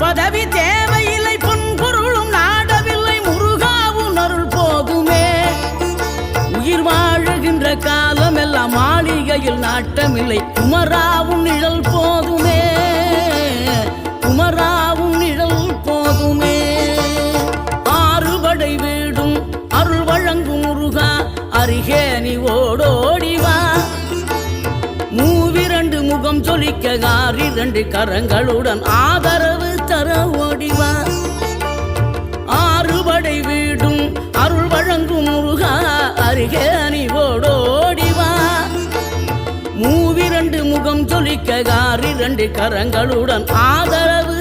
பதவி தேவையில்லை பொன்பொருளும் நாடவில்லை முருகாவும் அருள் போதுமே உயிர் வாழுகின்ற காலம் எல்லாம் மாளிகையில் நாட்டமில்லை குமராவும் நிழல் போதுமே குமராவும் நிழல் போதுமே ஆறுபடை வீடும் அருள் வழங்கும் முருகா அருகே நீ ஓடோடிவா மூவிரண்டு முகம் சொலிக்க ஆறிரண்டு கரங்களுடன் ஆதரவு தர ஓடிவா ஆறுபடை வீடும் அருள் வழங்கும் முருகா அருகே நீ ஓடோடிவா மூவிரண்டு முகம் சொலிக்க ஆறிரண்டு கரங்களுடன் ஆதரவு